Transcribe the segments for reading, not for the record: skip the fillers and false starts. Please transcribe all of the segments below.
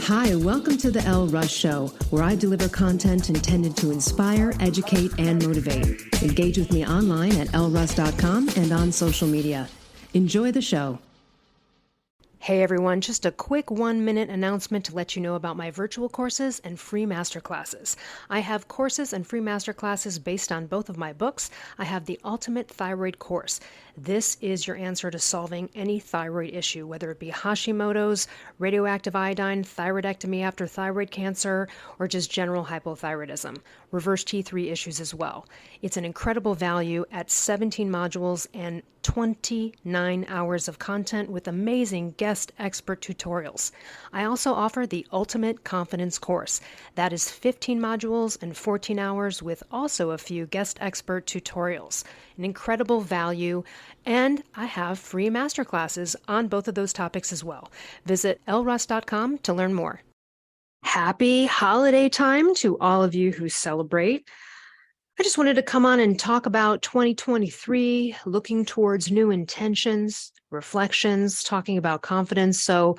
Hi, welcome to the Elle Russ Show, where I deliver content intended to inspire, educate, and motivate. Engage with me online at elleruss.com and on social media. Enjoy the show. Hey everyone, just a quick 1-minute announcement to let you know about my virtual courses and free masterclasses. I have courses and free masterclasses based on both of my books. I have the Ultimate Thyroid Course. This is your answer to solving any thyroid issue, whether it be Hashimoto's, radioactive iodine, thyroidectomy after thyroid cancer, or just general hypothyroidism. Reverse T3 issues as well. It's an incredible value at 17 modules and 29 hours of content with amazing guest expert tutorials. I also offer the Ultimate Confidence Course. That is 15 modules and 14 hours with also a few guest expert tutorials. An incredible value, and I have free masterclasses on both of those topics as well. Visit elleruss.com to learn more. Happy holiday time to all of you who celebrate. I just wanted to come on and talk about 2023, looking towards new intentions, reflections, talking about confidence. So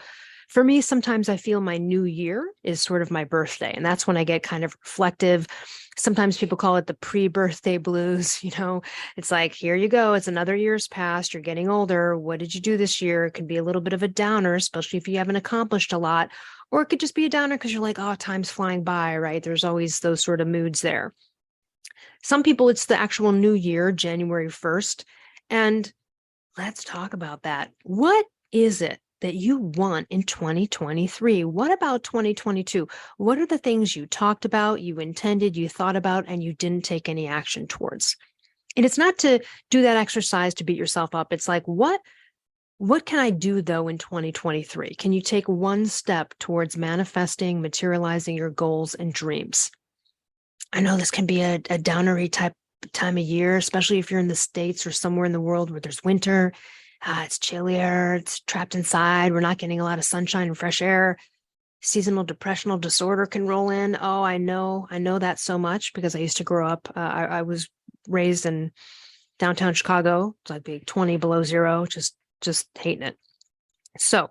for me, sometimes I feel my new year is sort of my birthday, and that's when I get kind of reflective. Sometimes people call it the pre-birthday blues. It's like, here you go. It's another year's passed. You're getting older. What did you do this year? It can be a little bit of a downer, especially if you haven't accomplished a lot, or it could just be a downer because you're like, oh, time's flying by, right? There's always those sort of moods there. Some people, it's the actual new year, January 1st. And let's talk about that. What is it that you want in 2023? What about 2022? What are the things you talked about, you intended, you thought about, and you didn't take any action towards? And it's not to do that exercise to beat yourself up. It's like, what can I do, though, in 2023? Can you take one step towards manifesting, materializing your goals and dreams? I know this can be a downery type time of year, especially if you're in the States or somewhere in the world where there's winter. It's chillier, it's trapped inside. We're not getting a lot of sunshine and fresh air. Seasonal depressional disorder can roll in. Oh, I know that so much because I used to grow up. I was raised in downtown Chicago. It's like 20 below zero, just hating it. So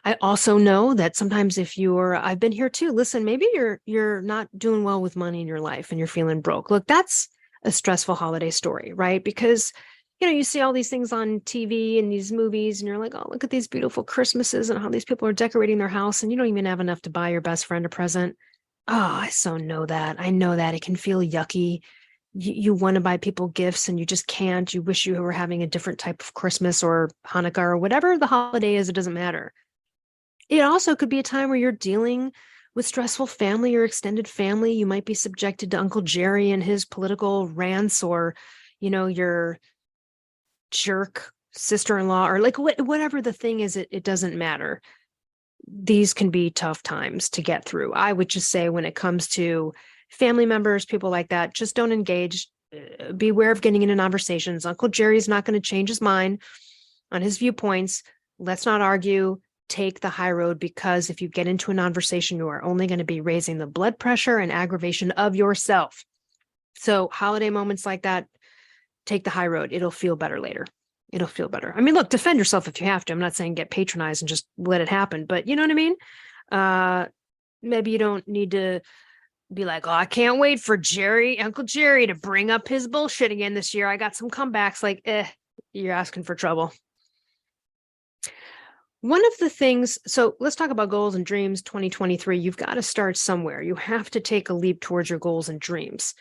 I also know that sometimes I've been here too. Listen, maybe you're not doing well with money in your life and you're feeling broke. Look, that's a stressful holiday story, right? Because, you see all these things on TV and these movies and you're like, oh, look at these beautiful Christmases and how these people are decorating their house and you don't even have enough to buy your best friend a present. Oh, I so know that. I know that it can feel yucky. You want to buy people gifts and you just can't. You wish you were having a different type of Christmas or Hanukkah or whatever the holiday is. It doesn't matter. It also could be a time where you're dealing with stressful family or extended family. You might be subjected to Uncle Jerry and his political rants, or, your jerk sister-in-law, or like whatever the thing is, it doesn't matter. These can be tough times to get through. I would just say when it comes to family members, people like that, just don't engage. Beware of getting into conversations. Uncle Jerry's not going to change his mind on his viewpoints. Let's not argue. Take the high road, because if you get into a conversation, you are only going to be raising the blood pressure and aggravation of yourself. So holiday moments like that, take the high road. It'll feel better later. It'll feel better. I mean, look, defend yourself if you have to. I'm not saying get patronized and just let it happen, but you know what I mean? Maybe you don't need to be like, oh, I can't wait for Uncle Jerry to bring up his bullshit again this year. I got some comebacks. Like, you're asking for trouble. One of the things, so let's talk about goals and dreams 2023. You've got to start somewhere. You have to take a leap towards your goals and dreams.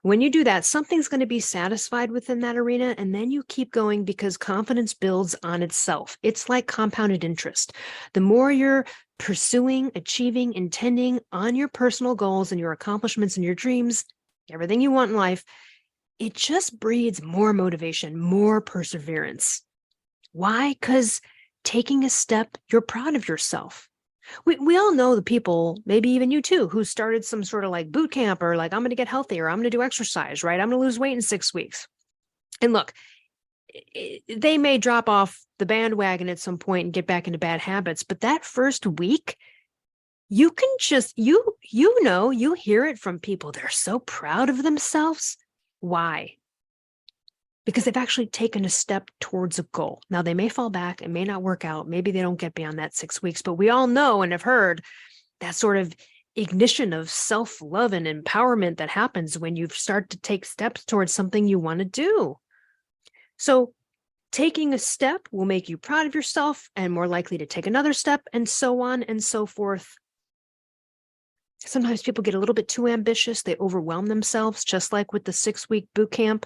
When you do that, something's going to be satisfied within that arena, and then you keep going because confidence builds on itself. It's like compounded interest. The more you're pursuing, achieving, intending on your personal goals and your accomplishments and your dreams, everything you want in life, it just breeds more motivation, more perseverance. Why? Because taking a step, you're proud of yourself. We all know the people, maybe even you too, who started some sort of like boot camp or like, I'm going to get healthier, I'm going to do exercise, right? I'm going to lose weight in 6 weeks. And look, they may drop off the bandwagon at some point and get back into bad habits, but that first week, you can just, you hear it from people. They're so proud of themselves. Why? Because they've actually taken a step towards a goal. Now, they may fall back, it may not work out. Maybe they don't get beyond that 6 weeks, but we all know and have heard that sort of ignition of self-love and empowerment that happens when you start to take steps towards something you want to do. So taking a step will make you proud of yourself and more likely to take another step, and so on and so forth. Sometimes people get a little bit too ambitious. They overwhelm themselves, just like with the 6-week boot camp.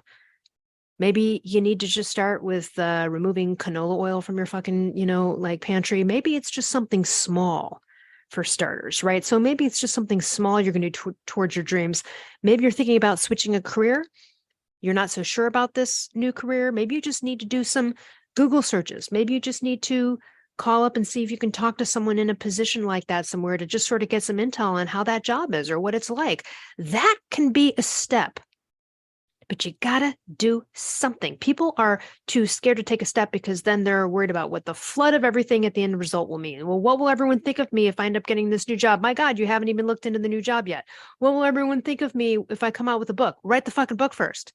Maybe you need to just start with removing canola oil from your fucking, like pantry. Maybe it's just something small for starters, right? So maybe it's just something small you're going to do towards your dreams. Maybe you're thinking about switching a career. You're not so sure about this new career. Maybe you just need to do some Google searches. Maybe you just need to call up and see if you can talk to someone in a position like that somewhere to just sort of get some intel on how that job is or what it's like. That can be a step. But you gotta do something. People are too scared to take a step because then they're worried about what the flood of everything at the end result will mean. Well, what will everyone think of me if I end up getting this new job? My God, you haven't even looked into the new job yet. What will everyone think of me if I come out with a book? Write the fucking book first.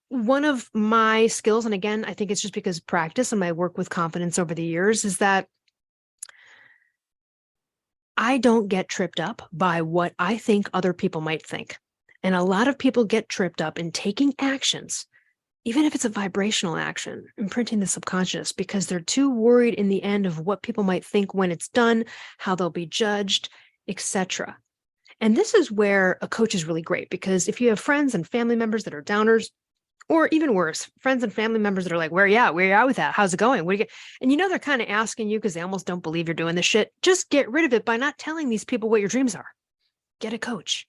One of my skills, and again, I think it's just because of practice and my work with confidence over the years, is that I don't get tripped up by what I think other people might think. And a lot of people get tripped up in taking actions, even if it's a vibrational action, imprinting the subconscious, because they're too worried in the end of what people might think when it's done, how they'll be judged, etc. And this is where a coach is really great, because if you have friends and family members that are downers, or even worse, friends and family members that are like, where are you at? Where are you at with that? How's it going? What do you get? And they're kind of asking you because they almost don't believe you're doing this shit. Just get rid of it by not telling these people what your dreams are. Get a coach.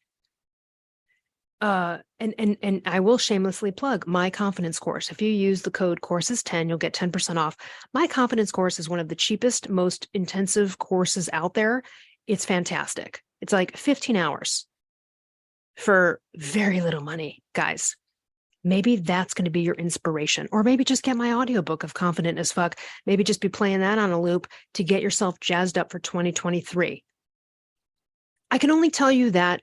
And I will shamelessly plug my confidence course. If you use the code courses10, you'll get 10% off. My confidence course is one of the cheapest, most intensive courses out there. It's fantastic. It's like 15 hours for very little money, guys. Maybe that's going to be your inspiration, or maybe just get my audiobook of Confident as Fuck. Maybe just be playing that on a loop to get yourself jazzed up for 2023. I can only tell you that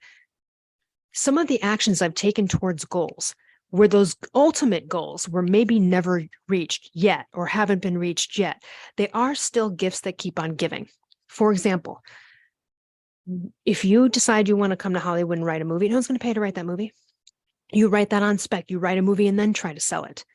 some of the actions I've taken towards goals were those ultimate goals were maybe never reached yet or haven't been reached yet. They are still gifts that keep on giving. For example, if you decide you want to come to Hollywood and write a movie, who's going to pay to write that movie? You write that on spec. You write a movie and then try to sell it.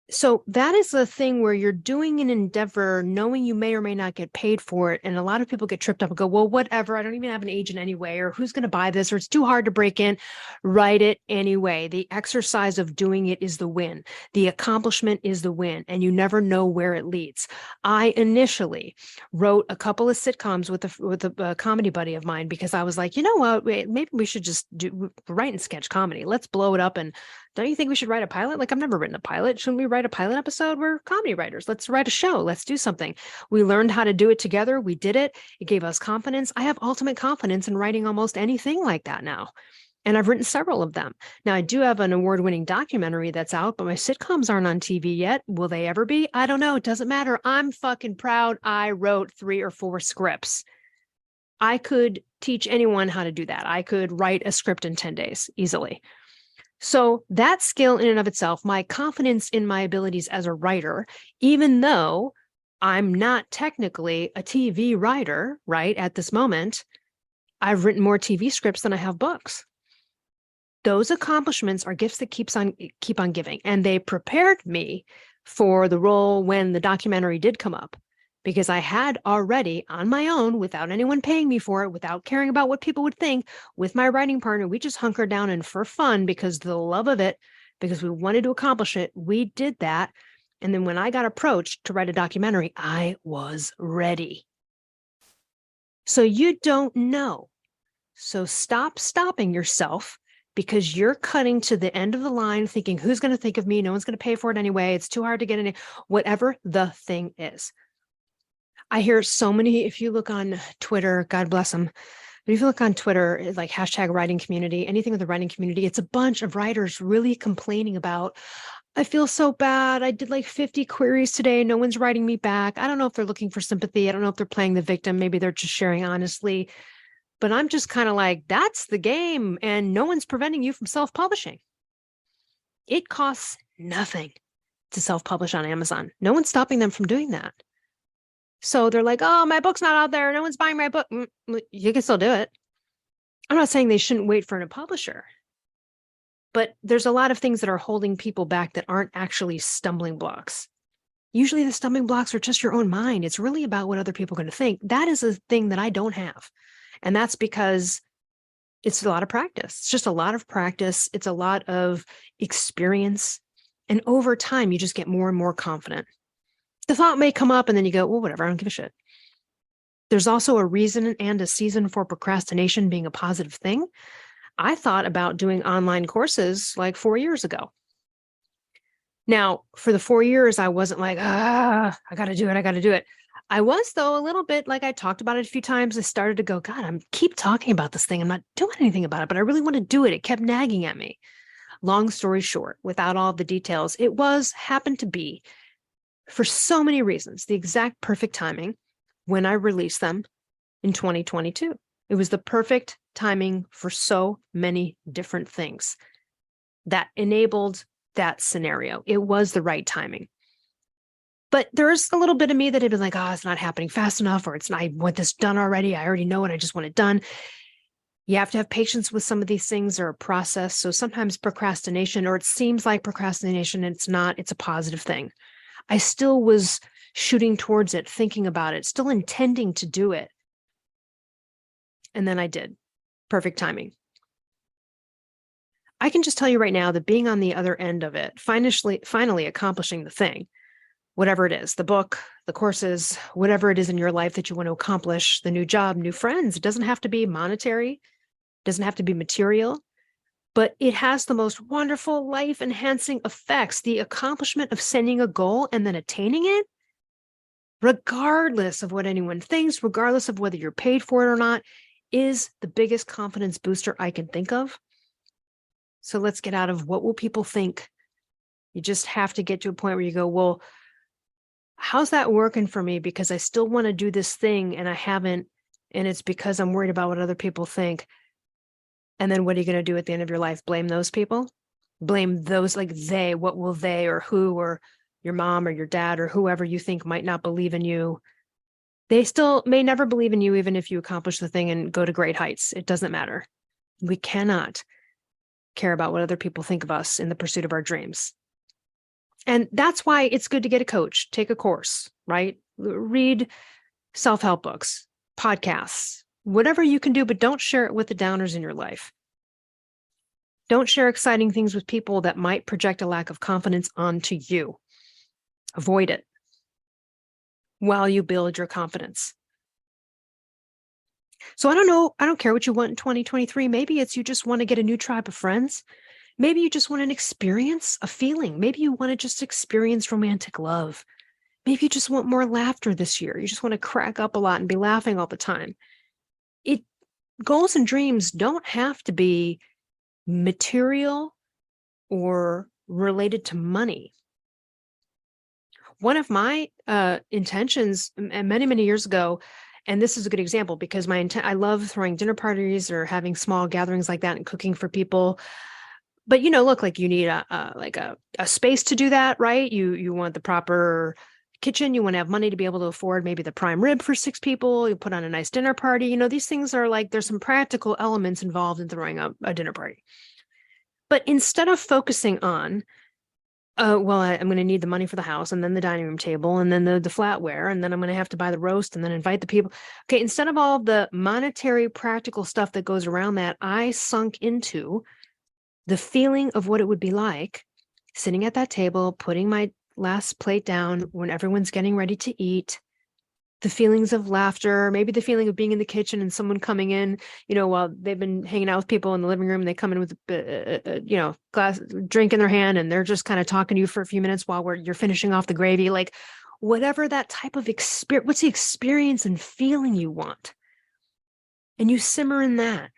So that is the thing where you're doing an endeavor knowing you may or may not get paid for it. And a lot of people get tripped up and go, well, whatever, I don't even have an agent anyway, or who's going to buy this, or it's too hard to break in. Write it anyway. The exercise of doing it is the win. The accomplishment is the win, and you never know where it leads. I initially wrote a couple of sitcoms with a comedy buddy of mine because I was like, you know what, maybe we should just write and sketch comedy. Let's blow it up. And don't you think we should write a pilot? Like, I've never written a pilot. Shouldn't we write a pilot episode? We're comedy writers. Let's write a show. Let's do something. We learned how to do it together. We did it. It gave us confidence. I have ultimate confidence in writing almost anything like that now. And I've written several of them. Now, I do have an award-winning documentary that's out, but my sitcoms aren't on TV yet. Will they ever be? I don't know. It doesn't matter. I'm fucking proud I wrote 3 or 4 scripts. I could teach anyone how to do that. I could write a script in 10 days easily. So that skill in and of itself, my confidence in my abilities as a writer, even though I'm not technically a TV writer, right, at this moment, I've written more TV scripts than I have books. Those accomplishments are gifts that keep on giving. And they prepared me for the role when the documentary did come up, because I had already on my own, without anyone paying me for it, without caring about what people would think, with my writing partner, we just hunkered down and for fun, because the love of it, because we wanted to accomplish it, we did that. And then when I got approached to write a documentary, I was ready. So you don't know. So stop stopping yourself because you're cutting to the end of the line thinking, who's going to think of me? No one's going to pay for it anyway. It's too hard to get in it. Whatever the thing is. I hear so many, if you look on Twitter, God bless them, but if you look on Twitter, like hashtag writing community, anything with the writing community, it's a bunch of writers really complaining about, I feel so bad. I did like 50 queries today. No one's writing me back. I don't know if they're looking for sympathy. I don't know if they're playing the victim. Maybe they're just sharing honestly. But I'm just kind of like, that's the game. And no one's preventing you from self-publishing. It costs nothing to self-publish on Amazon. No one's stopping them from doing that. So they're like, oh, my book's not out there. No one's buying my book. You can still do it. I'm not saying they shouldn't wait for a publisher, but there's a lot of things that are holding people back that aren't actually stumbling blocks. Usually the stumbling blocks are just your own mind. It's really about what other people are going to think. That is a thing that I don't have. And that's because it's a lot of practice. It's just a lot of practice. It's a lot of experience. And over time, you just get more and more confident. The thought may come up and then you go, well, whatever, I don't give a shit. There's also a reason and a season for procrastination being a positive thing. I thought about doing online courses like 4 years ago. Now, for the 4 years, I wasn't like, I got to do it. I got to do it. I was, though, a little bit like I talked about it a few times. I started to go, God, I'm keep talking about this thing. I'm not doing anything about it, but I really want to do it. It kept nagging at me. Long story short, without all the details, it happened to be, for so many reasons, the exact perfect timing when I released them in 2022. It was the perfect timing for so many different things that enabled that scenario. It was the right timing. But there's a little bit of me that had been like, it's not happening fast enough, or I want this done already. I already know it. I just want it done. You have to have patience with some of these things or a process. So sometimes procrastination, or it seems like procrastination, and it's not, it's a positive thing. I still was shooting towards it, thinking about it, still intending to do it. And then I did. Perfect timing. I can just tell you right now that being on the other end of it, finally accomplishing the thing, whatever it is, the book, the courses, whatever it is in your life that you want to accomplish, the new job, new friends, it doesn't have to be monetary, doesn't have to be material, but it has the most wonderful life-enhancing effects. The accomplishment of setting a goal and then attaining it, regardless of what anyone thinks, regardless of whether you're paid for it or not, is the biggest confidence booster I can think of. So let's get out of what will people think. You just have to get to a point where you go, well, how's that working for me? Because I still want to do this thing and I haven't, and it's because I'm worried about what other people think. And then what are you going to do at the end of your life? Blame those people? Blame those, like they, what will they, or who, or your mom or your dad or whoever you think might not believe in you. They still may never believe in you, even if you accomplish the thing and go to great heights. It doesn't matter. We cannot care about what other people think of us in the pursuit of our dreams. And that's why it's good to get a coach, take a course, right? Read self-help books, podcasts, whatever you can do, but don't share it with the downers in your life. Don't share exciting things with people that might project a lack of confidence onto you. Avoid it while you build your confidence. So I don't know. I don't care what you want in 2023. Maybe it's you just want to get a new tribe of friends. Maybe you just want an experience, a feeling. Maybe you want to just experience romantic love. Maybe you just want more laughter this year. You just want to crack up a lot and be laughing all the time. Goals and dreams don't have to be material or related to money. One of my intentions many, many years ago, and this is a good example because I love throwing dinner parties or having small gatherings like that and cooking for people. But, look, like you need a space to do that, right? You want the proper kitchen. You want to have money to be able to afford maybe the prime rib for 6 people. You put on a nice dinner party. These things are like, there's some practical elements involved in throwing a dinner party. But instead of focusing on, I'm going to need the money for the house and then the dining room table and then the flatware, and then I'm going to have to buy the roast and then invite the people. Okay, instead of all the monetary, practical stuff that goes around that, I sunk into the feeling of what it would be like sitting at that table, putting my last plate down when everyone's getting ready to eat, the feelings of laughter, maybe the feeling of being in the kitchen and someone coming in, while they've been hanging out with people in the living room, and they come in with a glass drink in their hand and they're just kind of talking to you for a few minutes while you're finishing off the gravy, like whatever that type of experience, what's the experience and feeling you want? And you simmer in that.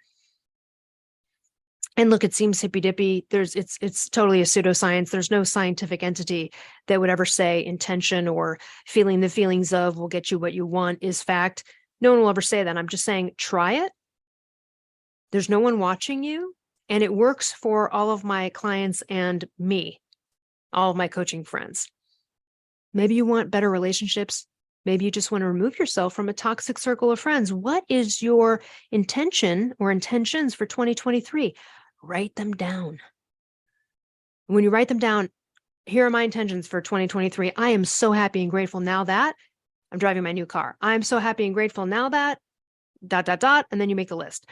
And look, it seems hippy dippy. It's totally a pseudoscience. There's no scientific entity that would ever say intention or feeling the feelings of will get you what you want is fact. No one will ever say that. I'm just saying, try it. There's no one watching you. And it works for all of my clients and me, all of my coaching friends. Maybe you want better relationships. Maybe you just want to remove yourself from a toxic circle of friends. What is your intention or intentions for 2023? Write them down. When you write them down, here are my intentions for 2023. I am so happy and grateful now that I'm driving my new car. I'm so happy and grateful now that ... And then you make a list.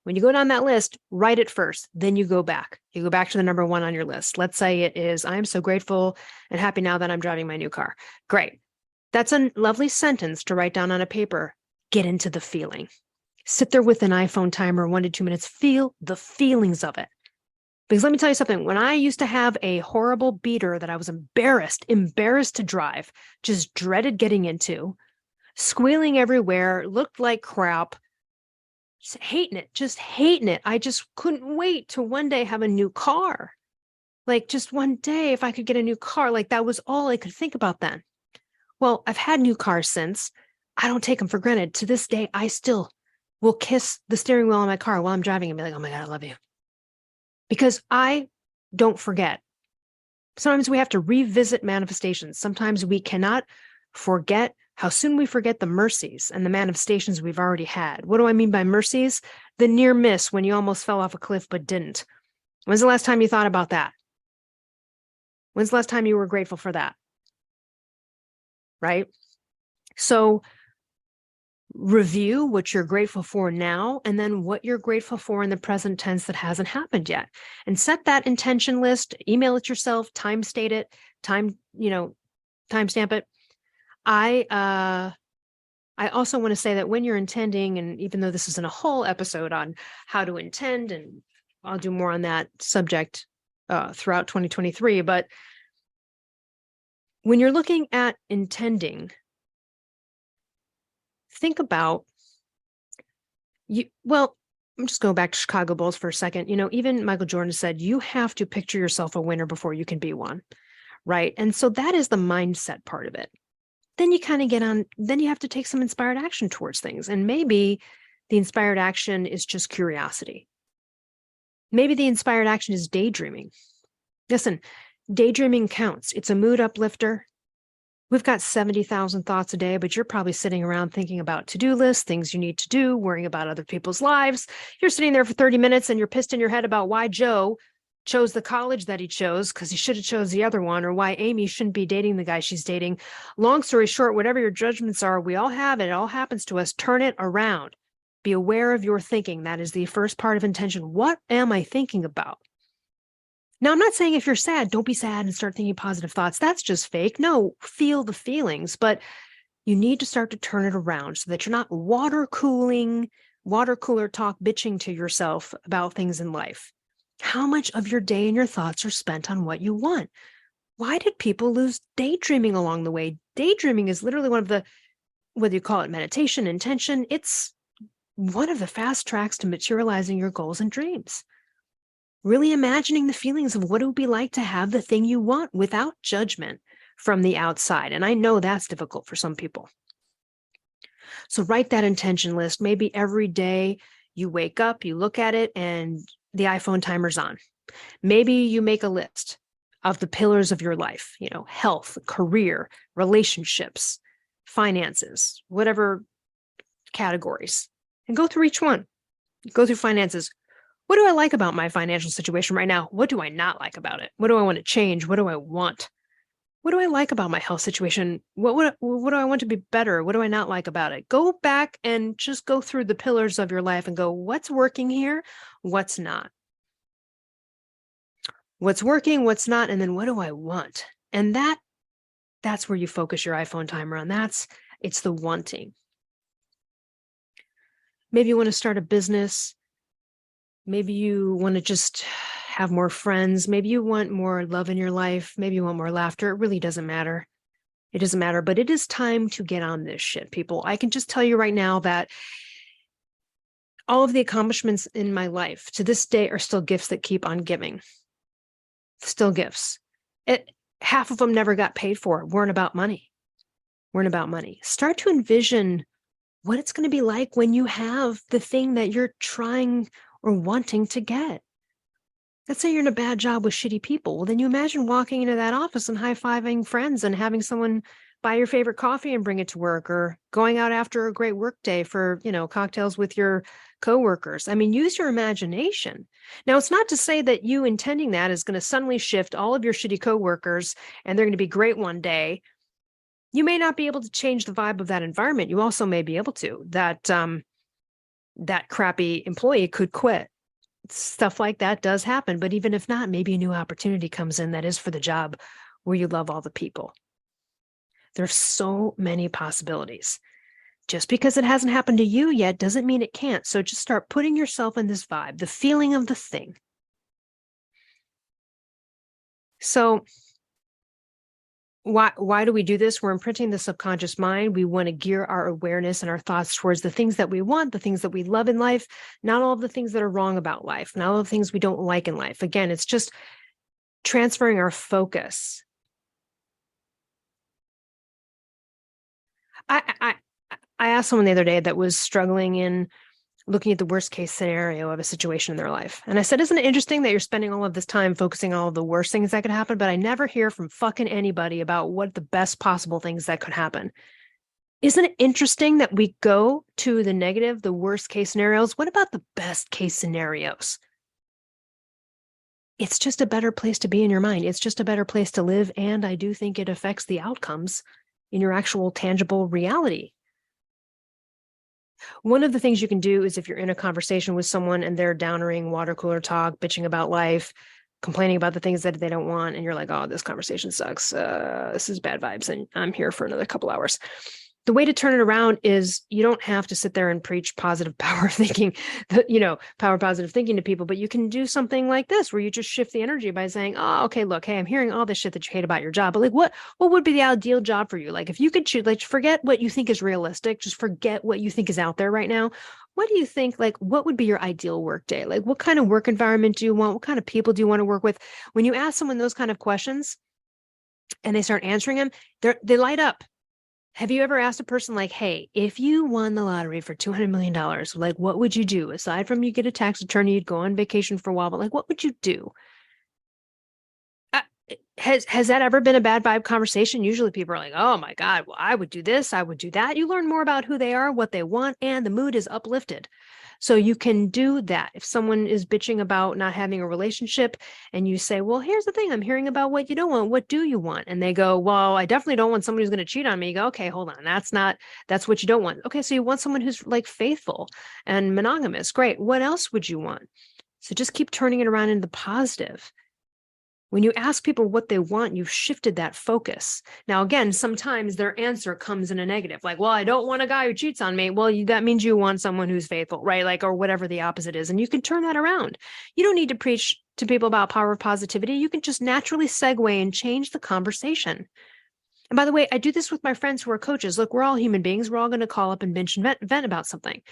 When you go down that list, write it first. Then you go back. You go back to the number one on your list. Let's say it is, I'm so grateful and happy now that I'm driving my new car. Great. That's a lovely sentence to write down on a paper. Get into the feeling. Sit there with an iPhone timer, 1 to 2 minutes. Feel the feelings of it. Because let me tell you something. When I used to have a horrible beater that I was embarrassed to drive, just dreaded getting into, squealing everywhere, looked like crap, just hating it. I just couldn't wait to one day have a new car. Like just one day, if I could get a new car, like that was all I could think about then. Well, I've had new cars since. I don't take them for granted. To this day, I still will kiss the steering wheel of my car while I'm driving and be like, oh my God, I love you. Because I don't forget. Sometimes we have to revisit manifestations. Sometimes we cannot forget how soon we forget the mercies and the manifestations we've already had. What do I mean by mercies? The near miss when you almost fell off a cliff but didn't. When's the last time you thought about that? When's the last time you were grateful for that? Right? So review what you're grateful for now and then what you're grateful for in the present tense that hasn't happened yet. And set that intention list, email it yourself, time state it, timestamp it. I also want to say that when you're intending, and even though this isn't a whole episode on how to intend, and I'll do more on that subject throughout 2023, but when you're looking at intending, think about I'm just going back to Chicago Bulls for a second. Even Michael Jordan said, you have to picture yourself a winner before you can be one, right? And so that is the mindset part of it. Then you kind of then you have to take some inspired action towards things. And maybe the inspired action is just curiosity. Maybe the inspired action is daydreaming. Listen, daydreaming counts. It's a mood uplifter. We've got 70,000 thoughts a day, but you're probably sitting around thinking about to-do lists, things you need to do, worrying about other people's lives. You're sitting there for 30 minutes and you're pissed in your head about why Joe chose the college that he chose because he should have chose the other one, or why Amy shouldn't be dating the guy she's dating. Long story short, whatever your judgments are, we all have it. It all happens to us. Turn it around. Be aware of your thinking. That is the first part of intention. What am I thinking about? Now, I'm not saying if you're sad, don't be sad and start thinking positive thoughts. That's just fake. No, feel the feelings, but you need to start to turn it around so that you're not water cooler talk bitching to yourself about things in life. How much of your day and your thoughts are spent on what you want? Why did people lose daydreaming along the way? Daydreaming is literally one of the, whether you call it meditation, intention, it's one of the fast tracks to materializing your goals and dreams. Really imagining the feelings of what it would be like to have the thing you want without judgment from the outside. And I know that's difficult for some people. So write that intention list. Maybe every day you wake up, you look at it, and the iPhone timer's on. Maybe you make a list of the pillars of your life, health, career, relationships, finances, whatever categories, and go through each one. Go through finances. What do I like about my financial situation right now? What do I not like about it? What do I want to change? What do I want? What do I like about my health situation? What do I want to be better? What do I not like about it? Go back and just go through the pillars of your life and go, what's working here? What's not? What's working? What's not? And then what do I want? And that's where you focus your iPhone timer on. It's the wanting. Maybe you want to start a business. Maybe you want to just have more friends. Maybe you want more love in your life. Maybe you want more laughter. It really doesn't matter. It doesn't matter, but it is time to get on this shit, people. I can just tell you right now that all of the accomplishments in my life to this day are still gifts that keep on giving. Still gifts. Half of them never got paid for. Weren't about money. Start to envision what it's going to be like when you have the thing that you're trying or wanting to get. Let's say you're in a bad job with shitty people. Well, then you imagine walking into that office and high-fiving friends and having someone buy your favorite coffee and bring it to work, or going out after a great work day for, cocktails with your coworkers. I mean, use your imagination. Now, it's not to say that you intending that is going to suddenly shift all of your shitty coworkers and they're going to be great one day. You may not be able to change the vibe of that environment. You also may be able to. That crappy employee could quit. Stuff like that does happen. But even if not, maybe a new opportunity comes in that is for the job where you love all the people. There's so many possibilities. Just because it hasn't happened to you yet doesn't mean it can't. So just start putting yourself in this vibe, the feeling of the thing. So why do we do this? We're imprinting the subconscious mind. We want to gear our awareness and our thoughts towards the things that we want, the things that we love in life, not all of the things that are wrong about life, not all the things we don't like in life. Again, it's just transferring our focus. I asked someone the other day that was struggling in looking at the worst case scenario of a situation in their life. And I said, isn't it interesting that you're spending all of this time focusing on all of the worst things that could happen, but I never hear from fucking anybody about what the best possible things that could happen. Isn't it interesting that we go to the negative, the worst case scenarios? What about the best case scenarios? It's just a better place to be in your mind. It's just a better place to live. And I do think it affects the outcomes in your actual tangible reality. One of the things you can do is if you're in a conversation with someone and they're downering, water cooler talk, bitching about life, complaining about the things that they don't want, and you're like, oh, this conversation sucks. This is bad vibes, and I'm here for another couple hours. The way to turn it around is you don't have to sit there and preach positive power thinking, power positive thinking to people, but you can do something like this where you just shift the energy by saying, oh, okay, look, hey, I'm hearing all this shit that you hate about your job, but like, what would be the ideal job for you? Like, if you could choose, like, forget what you think is realistic, just forget what you think is out there right now. What do you think, like, what would be your ideal work day? Like, what kind of work environment do you want? What kind of people do you want to work with? When you ask someone those kind of questions and they start answering them, they light up. Have you ever asked a person like, hey, if you won the lottery for $200 million, like, what would you do? Aside from you get a tax attorney, you'd go on vacation for a while, but like, what would you do? Has that ever been a bad vibe conversation? Usually people are like, oh my God, well, I would do this, I would do that. You learn more about who they are, what they want, and the mood is uplifted. So you can do that. If someone is bitching about not having a relationship and you say, well, here's the thing, I'm hearing about what you don't want. What do you want? And they go, well, I definitely don't want someone who's going to cheat on me. You go, okay, hold on. That's what you don't want. Okay. So you want someone who's like faithful and monogamous. Great. What else would you want? So just keep turning it around into the positive. When you ask people what they want, you've shifted that focus. Now, again, sometimes their answer comes in a negative, like, well, I don't want a guy who cheats on me. Well, that means you want someone who's faithful, right? Like, or whatever the opposite is. And you can turn that around. You don't need to preach to people about power of positivity. You can just naturally segue and change the conversation. And by the way, I do this with my friends who are coaches. Look, we're all human beings. We're all going to call up and binge and vent about something.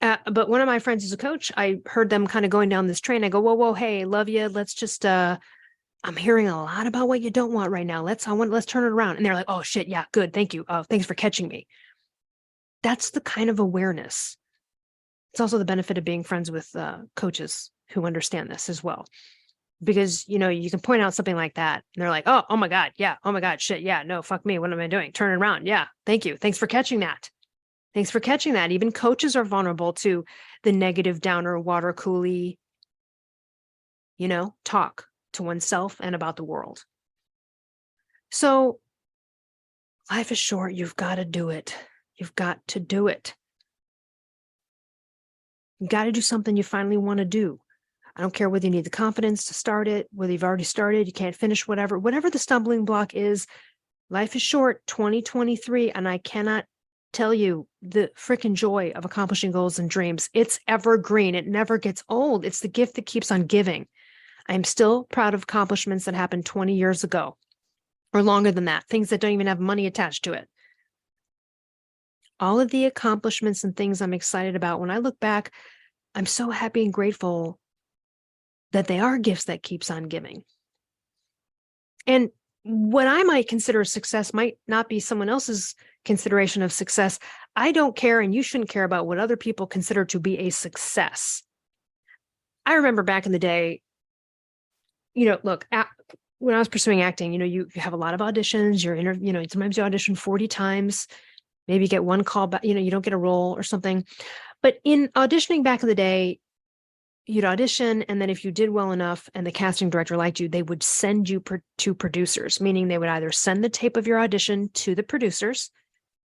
But one of my friends is a coach. I heard them kind of going down this train. I go, whoa, hey, love you. Let's just, I'm hearing a lot about what you don't want right now. Let's turn it around. And they're like, oh shit. Yeah, good. Thank you. Oh, thanks for catching me. That's the kind of awareness. It's also the benefit of being friends with coaches who understand this as well. Because, you can point out something like that and they're like, oh my God. Yeah. Oh my God. Shit. Yeah. No, fuck me. What am I doing? Turn it around. Yeah. Thank you. Thanks for catching that. Thanks for catching that. Even coaches are vulnerable to the negative downer, water coolie, talk to oneself and about the world. So life is short. You've got to do it. You've got to do it. You got to do something you finally want to do. I don't care whether you need the confidence to start it, whether you've already started, you can't finish, whatever the stumbling block is. Life is short, 2023, and I cannot tell you the freaking joy of accomplishing goals and dreams. It's evergreen. It never gets old. It's the gift that keeps on giving. I'm still proud of accomplishments that happened 20 years ago or longer than that, things that don't even have money attached to it. All of the accomplishments and things I'm excited about, when I look back, I'm so happy and grateful that they are gifts that keeps on giving. And what I might consider success might not be someone else's consideration of success. I don't care, and you shouldn't care about what other people consider to be a success. I remember back in the day, look, when I was pursuing acting, you have a lot of auditions, sometimes you audition 40 times, maybe you get one call back, you don't get a role or something. But in auditioning back in the day, you'd audition, and then if you did well enough and the casting director liked you, they would send you to producers, meaning they would either send the tape of your audition to the producers,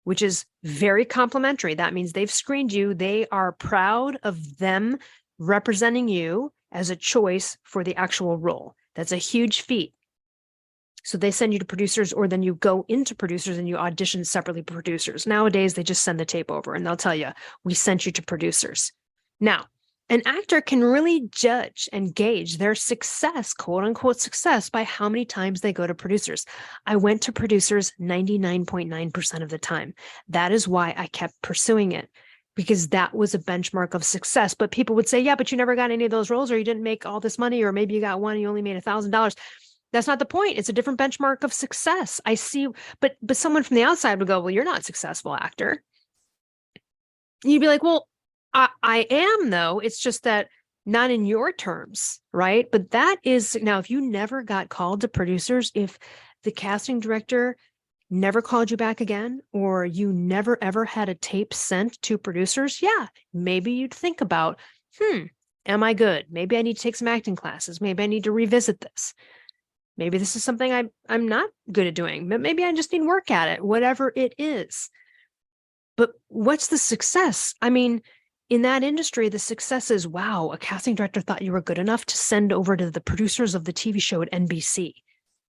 which is very complimentary. That means they've screened you. They are proud of them representing you as a choice for the actual role. That's a huge feat. So they send you to producers, or then you go into producers and you audition separately for producers. Nowadays, they just send the tape over and they'll tell you, we sent you to producers. Now, an actor can really judge and gauge their success, quote unquote success, by how many times they go to producers. I went to producers 99.9% of the time. That is why I kept pursuing it, because that was a benchmark of success. But people would say, yeah, but you never got any of those roles, or you didn't make all this money, or maybe you got one and you only made $1,000. That's not the point. It's a different benchmark of success. I see, but someone from the outside would go, well, you're not a successful actor. You'd be like, well, I am, though. It's just that not in your terms, right? But that is, now, if you never got called to producers, if the casting director never called you back again, or you never ever had a tape sent to producers, yeah, maybe you'd think about, am I good? Maybe I need to take some acting classes. Maybe I need to revisit this. Maybe this is something I'm not good at doing, but maybe I just need work at it, whatever it is. But what's the success? I mean, in that industry, the success is, wow, a casting director thought you were good enough to send over to the producers of the TV show at NBC.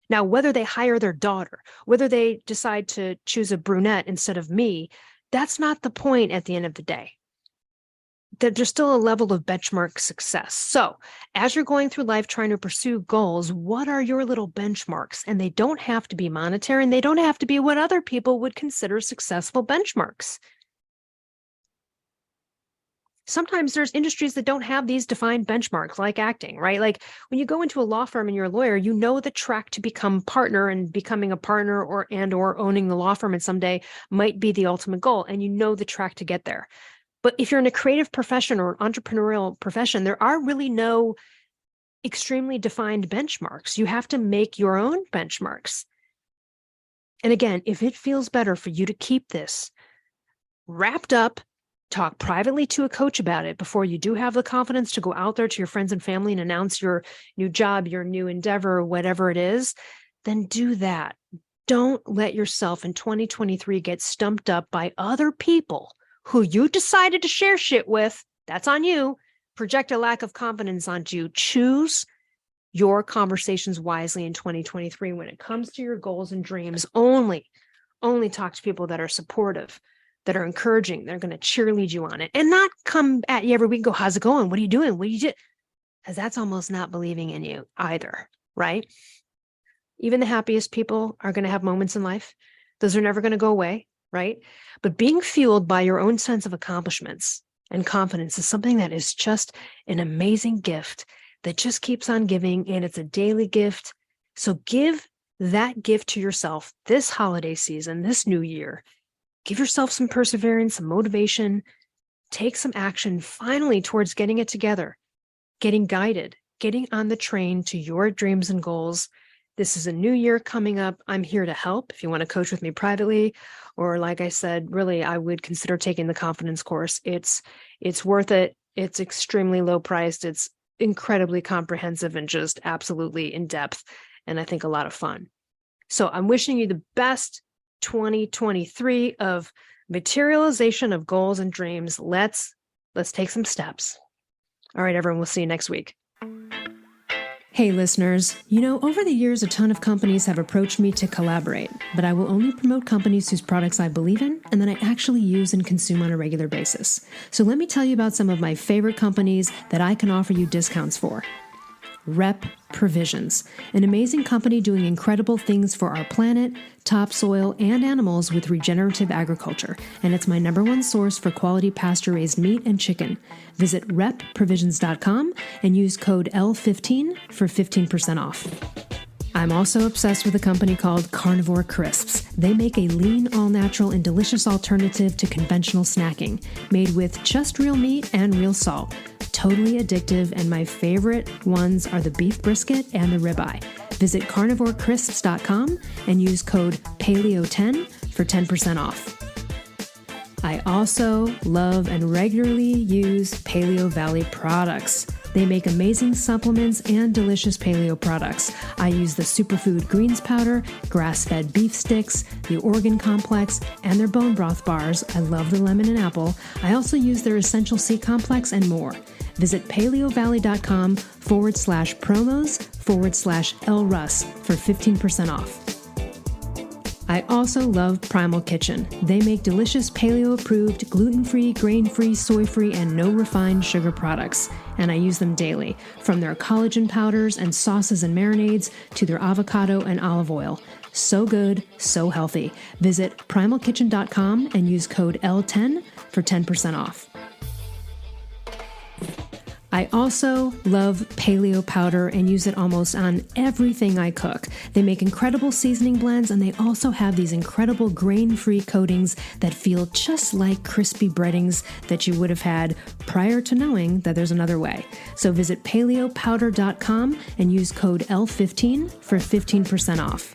Now, whether they hire their daughter, whether they decide to choose a brunette instead of me, that's not the point at the end of the day. There's still a level of benchmark success. So as you're going through life trying to pursue goals, what are your little benchmarks? And they don't have to be monetary, and they don't have to be what other people would consider successful benchmarks. Sometimes there's industries that don't have these defined benchmarks, like acting, right? Like when you go into a law firm and you're a lawyer, you know the track to become partner, and becoming a partner or owning the law firm and someday might be the ultimate goal. And you know the track to get there. But if you're in a creative profession or an entrepreneurial profession, there are really no extremely defined benchmarks. You have to make your own benchmarks. And again, if it feels better for you to keep this wrapped up, talk privately to a coach about it before you do have the confidence to go out there to your friends and family and announce your new job, your new endeavor, whatever it is, then do that. Don't let yourself in 2023 get stumped up by other people who you decided to share shit with. That's on you. Project a lack of confidence onto you. Choose your conversations wisely in 2023 when it comes to your goals and dreams. Only talk to people that are supportive, that are encouraging. They're going to cheerlead you on it, and not come at you every week and go, how's it going? What are you doing? What do you do? Because that's almost not believing in you either, right? Even the happiest people are going to have moments in life. Those are never going to go away, right? But being fueled by your own sense of accomplishments and confidence is something that is just an amazing gift that just keeps on giving, and it's a daily gift. So give that gift to yourself this holiday season, this new year. Give yourself some perseverance, some motivation, take some action finally towards getting it together, getting guided, getting on the train to your dreams and goals. This is a new year coming up. I'm here to help. If you want to coach with me privately, or like I said, really, I would consider taking the confidence course. It's worth it. It's extremely low priced. It's incredibly comprehensive and just absolutely in depth, and I think a lot of fun. So I'm wishing you the best 2023 of materialization of goals and dreams. Let's take some steps. All right, everyone, we'll see you next week. Hey listeners, over the years, a ton of companies have approached me to collaborate, but I will only promote companies whose products I believe in and that I actually use and consume on a regular basis. So let me tell you about some of my favorite companies that I can offer you discounts for. Rep Provisions, an amazing company doing incredible things for our planet, topsoil, and animals with regenerative agriculture, and it's my #1 source for quality pasture-raised meat and chicken. Visit repprovisions.com and use code L15 for 15% off. I'm also obsessed with a company called Carnivore Crisps. They make a lean, all-natural, and delicious alternative to conventional snacking, made with just real meat and real salt. Totally addictive, and my favorite ones are the beef brisket and the ribeye. Visit carnivorecrisps.com and use code PALEO10 for 10% off. I also love and regularly use Paleo Valley products. They make amazing supplements and delicious paleo products. I use the superfood greens powder, grass-fed beef sticks, the organ complex, and their bone broth bars. I love the lemon and apple. I also use their essential C complex and more. Visit paleovalley.com/promos/Elle Russ for 15% off. I also love Primal Kitchen. They make delicious paleo-approved, gluten-free, grain-free, soy-free, and no refined sugar products, and I use them daily, from their collagen powders and sauces and marinades to their avocado and olive oil. So good, so healthy. Visit primalkitchen.com and use code L10 for 10% off. I also love paleo powder and use it almost on everything I cook. They make incredible seasoning blends, and they also have these incredible grain-free coatings that feel just like crispy breadings that you would have had prior to knowing that there's another way. So visit paleopowder.com and use code L15 for 15% off.